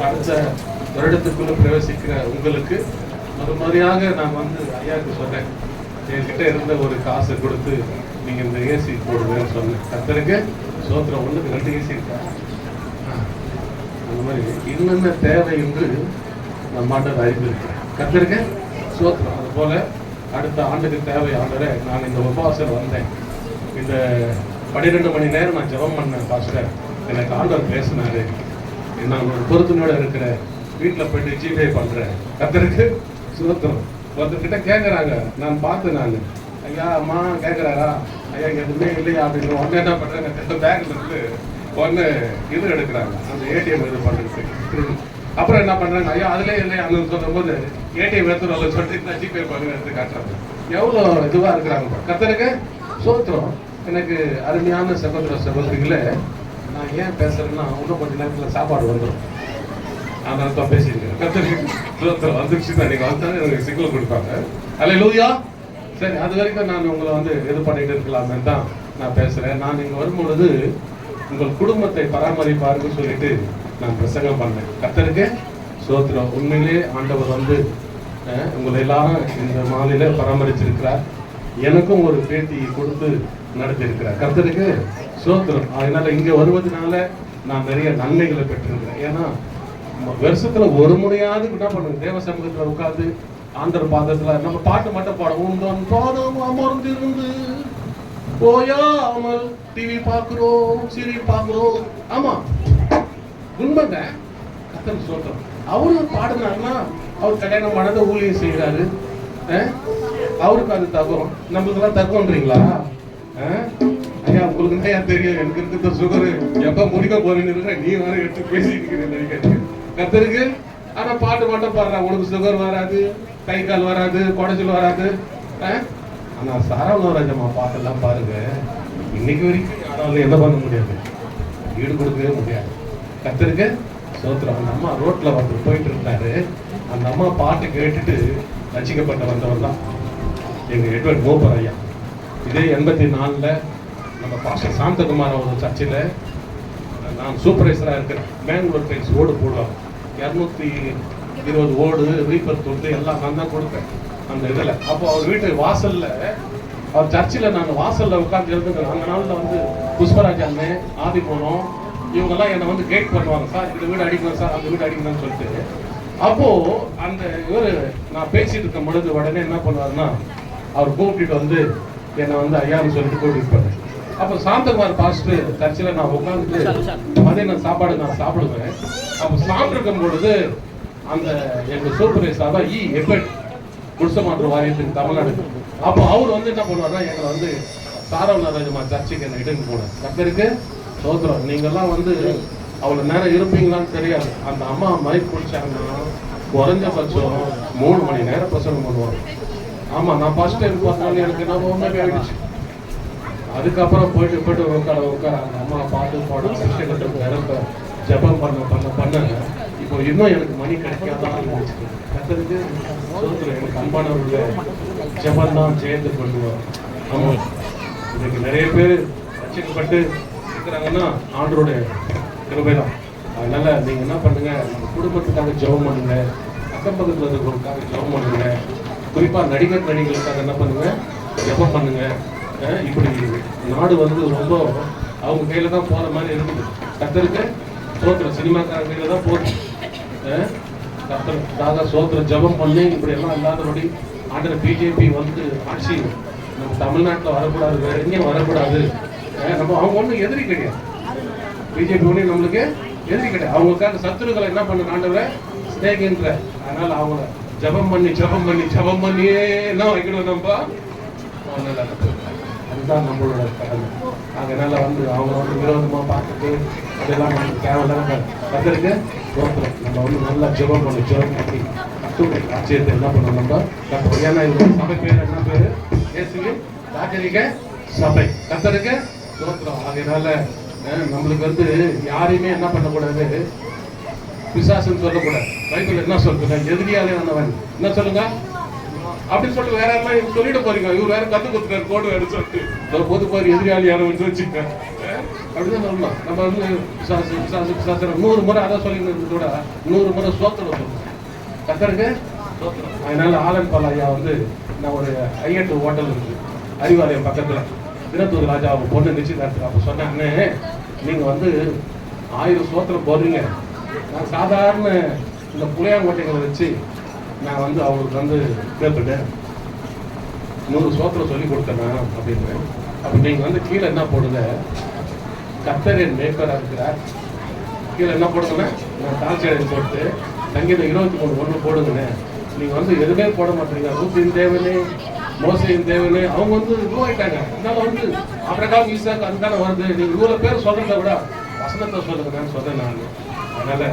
அடுத்த வருடத்துக்குள்ள பிரவேசிக்கிற உங்களுக்கு மறுமறையாக நான் வந்து ஐயாவுக்கு சொன்னேன், என்கிட்ட இருந்த ஒரு காசை கொடுத்து நீங்க இந்த ஏசி போடுவேன்னு சொன்னேன். கர்த்தருக்கு சோத்திரம். ஒண்ணுக்கு 2 ஏசி இருக்கா? அந்த மாதிரி என்னென்ன தேவை என்று நம்ம ஆண்டவர் அறிந்திருக்கிறேன். கர்த்தருக்கு சோத்திரம். அது போல அடுத்த ஆண்டுக்கு தேவை ஆண்டவரே, நான் இந்த உபவாசம் வந்தேன், இந்த 12 மணி நேரம் நான் ஜெபம் பண்ணேன் பாஸ்டர், எனக்கு ஆண்டவர் பேசினாரு, நான் ஒரு பொருத்தனோட இருக்கிற வீட்டில் போயிட்டு ஜிபே பண்றேன். கர்த்தருக்கு சோத்திரம். ஒருத்தர்கிட்ட கேட்குறாங்க, நான் பார்த்தேன், நான் ஐயா அம்மா கேட்குறாரா, ஐயா இங்கே எதுவுமே இல்லையா அப்படின்னு. உடனே என்ன பண்ணுறாங்க, பேங்க்ல இருந்து ஒன்று இது எடுக்கிறாங்க, அந்த ஏடிஎம் இது பண்ணுறதுக்கு. அப்புறம் என்ன பண்ணுறாங்க, ஐயா அதிலே இல்லையா அப்படின்னு சொல்லும்போது ஏடிஎம் எடுத்து சொல்லிட்டு ஜிபே பண்ணுங்க எடுத்து காட்டுறாங்க. எவ்வளோ இதுவாக இருக்கிறாங்க. கர்த்தருக்கு சோத்திரம். எனக்கு அருமையான சகோதர சகோதரிகளை நான் ஏன் பேசுறேன்னா, இன்னும் கொஞ்சம் நேரத்தில் சாப்பாடு வந்துடும், அதனால தான் பேசியிருக்கேன். கர்த்தருக்கு வந்துருச்சு தான், நீங்கள் வந்தாலும் எனக்கு சிக்னல் கொடுப்பாங்க. அல்லேலூயா. சரி, அது வரைக்கும் நான் உங்களை வந்து இது பண்ணிட்டு இருக்கலாமே தான் நான் பேசுறேன். நான் இங்கே வரும்பொழுது உங்கள் குடும்பத்தை பராமரிப்பாருன்னு சொல்லிட்டு நான் பிரசங்கம் பண்ணேன். கர்த்தருக்கு சோத்திரம். உண்மையிலே ஆண்டவர் வந்து உங்களை எல்லாரும் இந்த மாலையில பராமரிச்சிருக்கிறார். எனக்கும் ஒரு பேட்டி கொடுத்து நடத்திருக்கிறார். கர்த்தருக்கு சோத்திரம். அதனால இங்க வருவதனால நான் நிறைய நன்மைகளை பெற்றிருக்கிறேன். ஏன்னா வருஷத்துல ஒரு முறையாவது என்ன பண்ணுங்க, தேவ சமூகத்துல உட்கார்ந்து ஆண்டவர் பாதத்துல நம்ம பாட்டு மட்டும் பாடுவோம். பாதம் அமர்ந்திருந்து போயாமல் டிவி பார்க்கிறோம், சீரியல் பார்க்கிறோம். ஆமா உண்மைங்க. கர்த்தருக்கு சோத்திரம். அவரு பாடினாருன்னா அவர் கல்யாணம் பண்ணதை ஊழியம் செய்யறாரு, அவருக்கு அது தகும். நம்மளுக்கெல்லாம் தகுன்றீங்களா? ஐயா உங்களுக்கு நிறையா தெரியும், எனக்கு இருக்கிற சுகர் எப்ப முடிக்க போறீங்க, நீ வேற எடுத்து பேசிட்டு கர்த்தருக்கு. ஆனா பாட்டு மட்டும் பாடுறான், உனக்கு சுகர் வராது, கை கால் வராது, குடைச்சல் வராது. ஆனா சரவணராஜம்மா பாட்டெல்லாம் பாருங்க, இன்னைக்கு வரைக்கும் யாராலும் என்ன பண்ண முடியாது, ஈடு கொடுக்கவே முடியாது. கர்த்தருக்கு சோத்திரம். அந்த அம்மா ரோட்ல வந்து போயிட்டு இருந்தாரு, அந்த அம்மா பாட்டு கேட்டுட்டு ரசிக்கப்பட்ட வந்தவர் தான் எங்க எட்வர்ட் மோப்பர் ஐயா. இதே 84ல் நம்ம பாஸ்டர் சாந்தகுமார் ஒரு சர்ச்சில் நான் சூப்பர்வைசராக இருக்கிறேன். மேங்களூர் டைம்ஸ் ஓடு போடுவாங்க, 220 ஓடு ரீப்பர் தொட்டு எல்லாம் நான் தான் கொடுப்பேன் அந்த இதில். அப்போ அவர் வீட்டு வாசல்ல, அவர் சர்ச்சில் நான் வாசல்ல உட்காந்து எழுதுக்கிறேன். அந்த நாளில் வந்து புஷ்பராஜ் அண்ணன், ஆதி போனோம், இவங்கெல்லாம் என்னை வந்து கைட் பண்ணுவாங்க, சார் இந்த வீடு அடிக்கணும் சார், அந்த வீடு அடிக்கணும்னு சொல்லிட்டு. அப்போ அந்த இவர் நான் பேசிட்டு இருக்கும் பொழுது உடனே என்ன பண்ணுவாருன்னா, அவர் கூப்பிட்டு வந்து என்னை வந்து ஐயான்னு சொல்லிட்டு கூப்பிட்டு. அப்போ சாந்தகுமார் பாஸ்டர் சர்ச்சில் நான் உட்காந்துட்டு மதியம் சாப்பாடு நான் சாப்பிடுவேன். அப்போ சாப்பிட்டுருக்கும் பொழுது அந்த எங்கள் சூப்பர்வைசர் எட்வர்ட் குடிசமாற்று வாரியத்தின் தமிழ்நாடு, அப்போ அவர் வந்து என்ன பண்ணுவாருன்னா, எங்களை வந்து சாரவணராஜம்மா சர்ச்சுக்கு என்னை இட்டுன்னு போனேன். கர்த்தருக்கு சோத்திரம். நீங்கெல்லாம் வந்து அவ்வளோ நேரம் இருப்பீங்களான்னு தெரியாது. அந்த அம்மா மைக் பிடிச்சாங்கன்னா குறைஞ்சபட்சம் 3 மணி நேரம் பிரசங்கம் பண்ணுவாங்க. ஆமா, நான் ஃபர்ஸ்ட் டைம் பார்த்தனால எனக்கு என்ன உண்மையே ஆயிடுச்சு. அதுக்கப்புறம் போயிட்டு உட்கார அந்த அம்மா பாட்டு பாடும் விஷயத்தை நிரம்ப ஜபம் பண்ண இப்போ இன்னும் எனக்கு மணி கிடைக்காதான் இருந்துச்சு. கர்த்தருக்கு சோத்திரம். எனக்கு அன்பானவர்கள ஜபம் தான் ஜெயந்து கொள்ளுவார். ஆமா, இன்னைக்கு நிறைய பேர் ரட்சிக்கப்பட்டு இருக்கிறாங்கன்னா ஆண்டவருடைய கிருபைதான். அதனால நீங்க என்ன பண்ணுங்க, நம்ம குடும்பத்துக்காக ஜெபம் பண்ணுங்க, அக்கம் பக்கத்துல இருக்கிறவங்களுக்காக ஜெபம் பண்ணுங்க, குறிப்பா நடிகர்களுக்காக என்ன பண்ணுங்க, ஜெபம் பண்ணுங்க. இப்படி நாடு வந்து ரொம்ப அவங்க கையில தான் போற மாதிரி இருக்குது. கர்த்தருக்கு சோத்திரம். சினிமாக்கார கையில தான் போகுது. கர்த்தருக்காக சோத்திரம் ஜெபம் பண்ணி இப்படி எல்லாம் இல்லாதபடி ஆண்டவர் பிஜேபி வந்து ஆட்சி நம்ம தமிழ்நாட்டில் வரக்கூடாது, வேற எங்கேயும் வரக்கூடாது. நம்ம அவங்க ஒன்றும் எதிரி கிடையாது, பிஜேபி ஒன்றும் நம்மளுக்கு எதிரி கிடையாது. அவங்களுக்காக சத்துருக்களை என்ன பண்ண ஆண்டவரை ஸ்நேகின்ற. அதனால அவங்கள ஜபம் பண்ணியே என்ன வைக்கணும் நம்ம, அதுதான் நம்மளோட கடமை. அதனால வந்து அவங்க வந்து விரோதமா பார்த்துட்டு அதெல்லாம் நமக்கு தேவையில்லை. கர்த்தருக்கு சோத்திரம். நம்ம வந்து நல்லா ஜபம் பண்ணி ஆச்சரியத்தை என்ன பண்ணணும் நம்ம கர்த்தர். ஏன்னா இது சபை பேர் என்ன பேரு, இயேசுவின் ராஜரிக சபை. கர்த்தருக்கு சோத்திரம். அதனால நம்மளுக்கு வந்து யாரையுமே என்ன பண்ணக்கூடாது, பிசாசுன்னு சொல்லக்கூடாது. பைபிள் என்ன சொல்லுங்க, எதிரியாலே வந்தவன் என்ன சொல்லுங்க அப்படின்னு சொல்லிட்டு வேற யாரெல்லாம் சொல்லிட்டு போறீங்க. இவர் வேற கத்து கொடுத்துருக்காரு கோடு வேறு சொல்லிட்டு பொது போய் எதிரியாளி யாரும் வச்சுக்க அப்படிதான் சொல்லணும். நம்ம வந்து விசாசு விசாசு விசாசம் 100 முறை அதை சொல்லிட்டு கூட 100 முறை சோத்திரம் சொல்லணும் கத்தருக்கு சோத்திரம். அதனால ஆலன் பால் ஐயா வந்து நான் ஒரு ஐயட்டு ஹோட்டல் இருக்கு அறிவாலயம் பக்கத்தில் தினத்தூர் ராஜா அவங்க பொண்ணு நிச்சயதார்த்தம் அப்போ சொன்னாங்கன்னு நீங்கள் வந்து 1000 சோத்திரம் போடுறீங்க, நான் சாதாரண இந்த புளியாங்கோட்டைகளை வச்சு நான் வந்து அவங்களுக்கு வந்து கேட்டுட்டேன் 100 சோத்திரம் சொல்லி கொடுத்தேனா அப்படின்னு. அப்போ நீங்கள் வந்து கீழே என்ன போடுங்க, கர்த்தர் என் மேய்ப்பராக இருக்கிறார், கீழே என்ன போடுங்கண்ணே நான் தாழ்ச்சியடை போட்டு சங்கீதம் 23:1 போடுங்கண்ணே. நீங்கள் வந்து எதுவுமே போட மாட்டீங்க. ரூத்தின் தேவனே மோசையின் தேவனே அவங்க வந்து இதுவாயிட்டாங்க. அதனால வந்து அப்புறம் ஈஸாக்கு அதுதானே வருது. நீங்கள் இவ்வளோ பேர் சொல்கிறத விட வசனத்தை சொல்லுங்கன்னு சொன்னேன் நான். அதனால